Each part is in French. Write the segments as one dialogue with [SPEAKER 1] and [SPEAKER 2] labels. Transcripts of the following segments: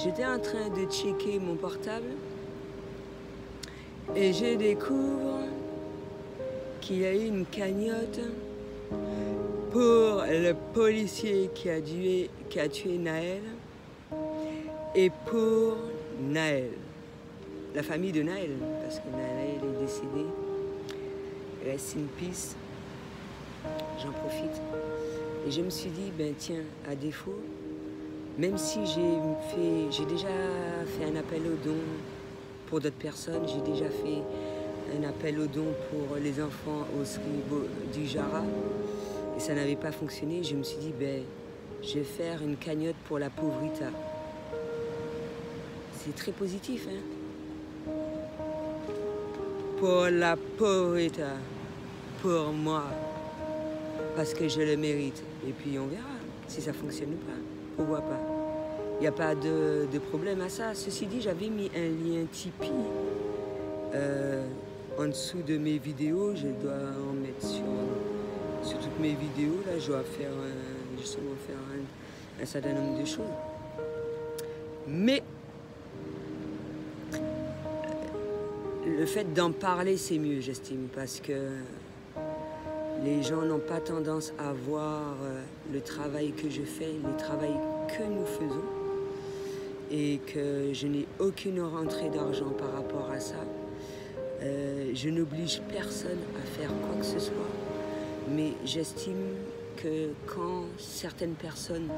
[SPEAKER 1] J'étais en train de checker mon portable et je découvre qu'il y a eu une cagnotte pour le policier qui a tué Naël et pour Naël, la famille de Naël, parce que Naël est décédé. Rest in peace. J'en profite. Et je me suis dit, ben tiens, à défaut, même si j'ai déjà fait un appel aux dons pour d'autres personnes, j'ai déjà fait un appel aux dons pour les enfants au Sribo du Jara, et ça n'avait pas fonctionné, je me suis dit, ben, je vais faire une cagnotte pour la pauvrita. C'est très positif, hein? Pour la pauvrita, pour moi, parce que je le mérite. Et puis on verra si ça fonctionne ou pas. Pourquoi pas? Il n'y a pas de problème à ça. Ceci dit, j'avais mis un lien Tipeee en dessous de mes vidéos. Je dois en mettre sur toutes mes vidéos. Là, je dois faire justement un certain nombre de choses. Mais le fait d'en parler, c'est mieux, j'estime, parce que les gens n'ont pas tendance à voir le travail que je fais, le travail que nous faisons, et que je n'ai aucune rentrée d'argent par rapport à ça. Je n'oblige personne à faire quoi que ce soit, mais j'estime que quand certaines personnes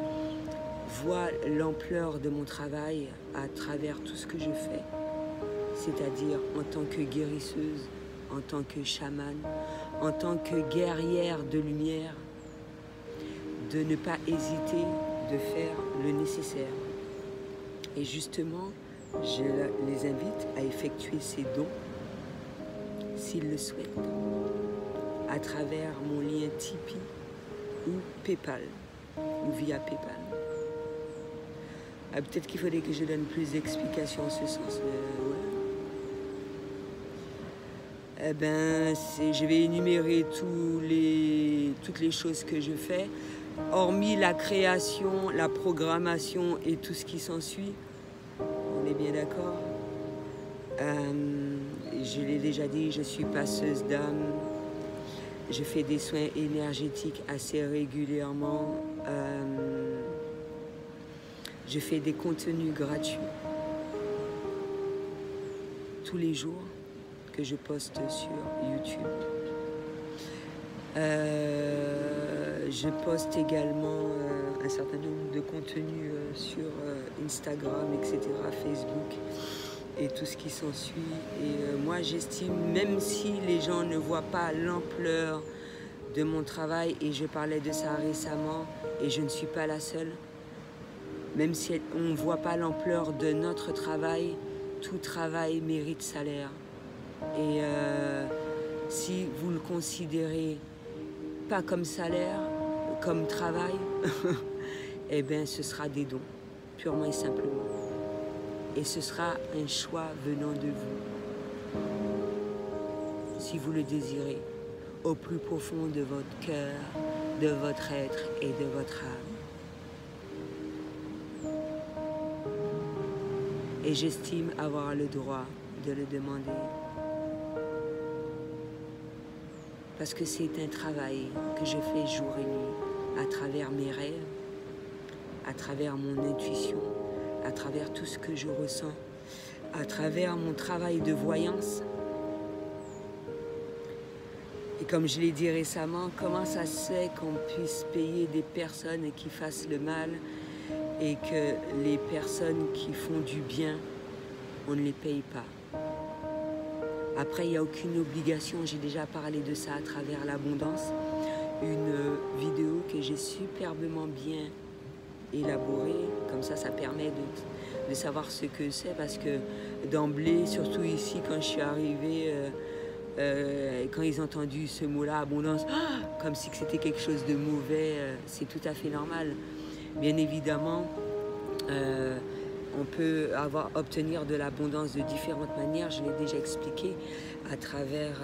[SPEAKER 1] voient l'ampleur de mon travail à travers tout ce que je fais, c'est-à-dire en tant que guérisseuse, en tant que chamane, en tant que guerrière de lumière, de ne pas hésiter de faire le nécessaire. Et justement, je les invite à effectuer ces dons, s'ils le souhaitent, à travers mon lien Tipeee ou PayPal, ou via PayPal. Ah, peut-être qu'il faudrait que je donne plus d'explications en ce sens. Ouais. Eh ben, je vais énumérer toutes les choses que je fais, hormis la création, la programmation et tout ce qui s'ensuit. On est bien d'accord? Je l'ai déjà dit, je suis passeuse d'âme. Je fais des soins énergétiques assez régulièrement. Je fais des contenus gratuits tous les jours que je poste sur YouTube. Je poste également un certain nombre de contenus sur Instagram, etc., Facebook et tout ce qui s'ensuit. Et moi, j'estime, même si les gens ne voient pas l'ampleur de mon travail, et je parlais de ça récemment, et je ne suis pas la seule, même si on ne voit pas l'ampleur de notre travail, tout travail mérite salaire. Et si vous le considérez pas comme salaire, comme travail, eh bien ce sera des dons, purement et simplement. Et ce sera un choix venant de vous, si vous le désirez, au plus profond de votre cœur, de votre être et de votre âme. Et j'estime avoir le droit de le demander. Parce que c'est un travail que je fais jour et nuit, à travers mes rêves, à travers mon intuition, à travers tout ce que je ressens, à travers mon travail de voyance. Et comme je l'ai dit récemment, comment ça se fait qu'on puisse payer des personnes qui fassent le mal et que les personnes qui font du bien, on ne les paye pas? Après, il n'y a aucune obligation, j'ai déjà parlé de ça à travers l'abondance, une vidéo que j'ai superbement bien élaborée, comme ça permet de savoir ce que c'est, parce que d'emblée, surtout ici, quand je suis arrivée, quand ils ont entendu ce mot-là, abondance, comme si c'était quelque chose de mauvais, c'est tout à fait normal. Bien évidemment, on peut obtenir de l'abondance de différentes manières, je l'ai déjà expliqué, à travers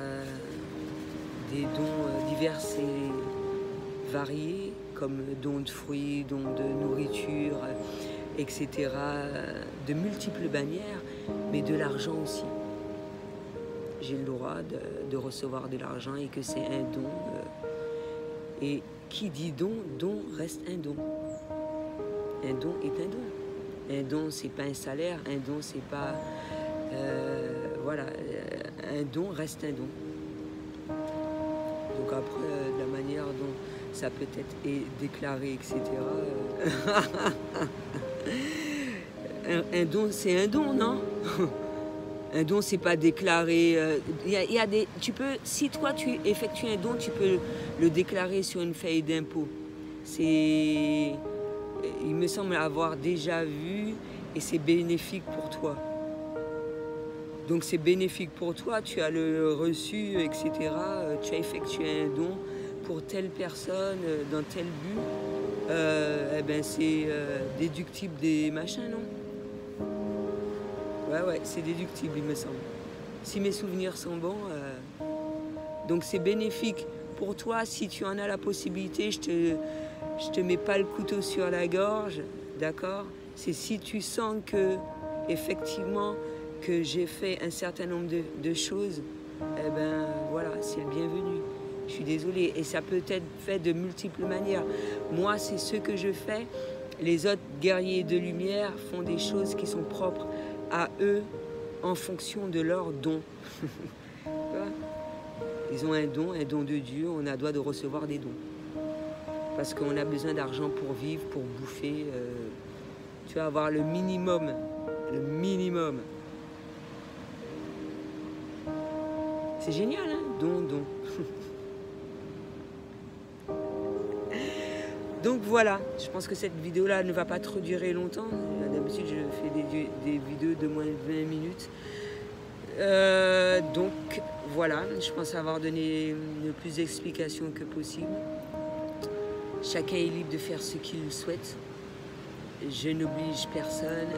[SPEAKER 1] des dons divers et variés, comme dons de fruits, dons de nourriture, etc. De multiples manières, mais de l'argent aussi. J'ai le droit de recevoir de l'argent et que c'est un don. Et qui dit don, don reste un don. Un don est un don. Un don, c'est pas un salaire. Un don, c'est pas... voilà. Un don reste un don. Donc après, de la manière dont ça peut être déclaré, etc. Un don, c'est un don, non? Un don, c'est pas déclaré. Y a des, tu peux, si toi tu effectues un don, tu peux le déclarer sur une feuille d'impôt. C'est, il me semble avoir déjà vu, et c'est bénéfique pour toi. Donc c'est bénéfique pour toi, tu as le reçu, etc. Tu as effectué un don pour telle personne, dans tel but. Eh ben c'est déductible des machins, non? Ouais, c'est déductible, il me semble. Si mes souvenirs sont bons. Donc c'est bénéfique pour toi si tu en as la possibilité. Je te mets pas le couteau sur la gorge, d'accord? C'est si tu sens que, effectivement, que j'ai fait un certain nombre de choses, eh ben voilà, c'est le bienvenu. Je suis désolée. Et ça peut être fait de multiples manières. Moi, c'est ce que je fais. Les autres guerriers de lumière font des choses qui sont propres à eux en fonction de leur don. Ils ont un don de Dieu, on a droit de recevoir des dons. Parce qu'on a besoin d'argent pour vivre, pour bouffer. Tu vas avoir le minimum. Le minimum. C'est génial, hein? Don. Donc voilà, je pense que cette vidéo-là ne va pas trop durer longtemps. D'habitude, je fais des vidéos de moins de 20 minutes. Donc voilà, je pense avoir donné le plus d'explications que possible. Chacun est libre de faire ce qu'il souhaite. Je n'oblige personne.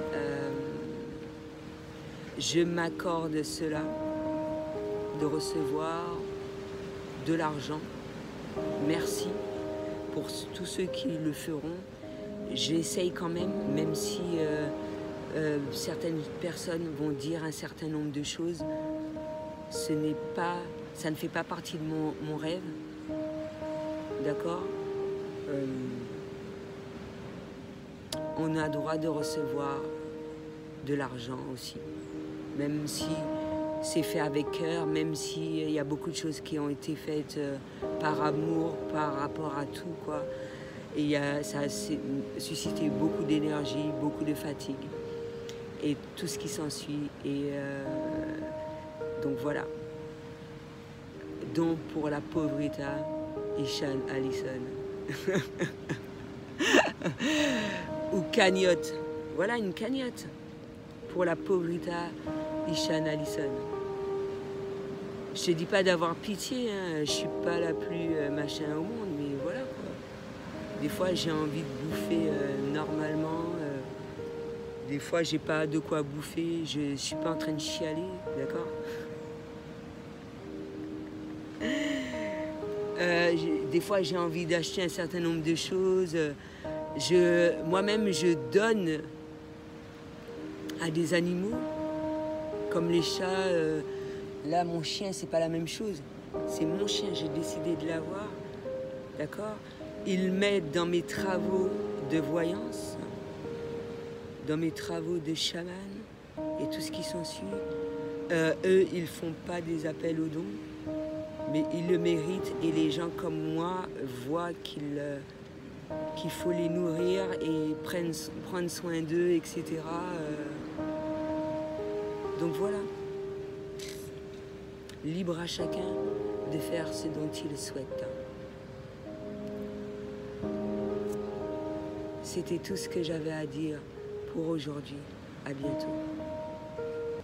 [SPEAKER 1] Je m'accorde cela, de recevoir de l'argent. Merci pour tous ceux qui le feront. J'essaye quand même si certaines personnes vont dire un certain nombre de choses, ça ne fait pas partie de mon rêve, d'accord? On a droit de recevoir de l'argent aussi, même si c'est fait avec cœur, même s'il y a beaucoup de choses qui ont été faites par amour, par rapport à tout, quoi. Et ça a suscité beaucoup d'énergie, beaucoup de fatigue, et tout ce qui s'ensuit. Et donc voilà. Don pour la pauvreté, Ishan Allison. Ou cagnotte. Voilà une cagnotte pour la pauvreté, Ishan Allison. Je te dis pas d'avoir pitié, hein. Je suis pas la plus machin au monde, mais voilà quoi. Des fois j'ai envie de bouffer normalement. Des fois j'ai pas de quoi bouffer. Je suis pas en train de chialer, d'accord? Des fois j'ai envie d'acheter un certain nombre de choses. Moi-même je donne à des animaux comme les chats. Là mon chien c'est pas la même chose, c'est mon chien, j'ai décidé de l'avoir, d'accord? Il m'aide dans mes travaux de voyance, dans mes travaux de chaman et tout ce qui s'ensuit. Eux ils font pas des appels aux dons, mais ils le méritent, et les gens comme moi voient qu'il faut les nourrir et prendre soin d'eux, etc. Donc voilà. Libre à chacun de faire ce dont il souhaite. C'était tout ce que j'avais à dire pour aujourd'hui. À bientôt.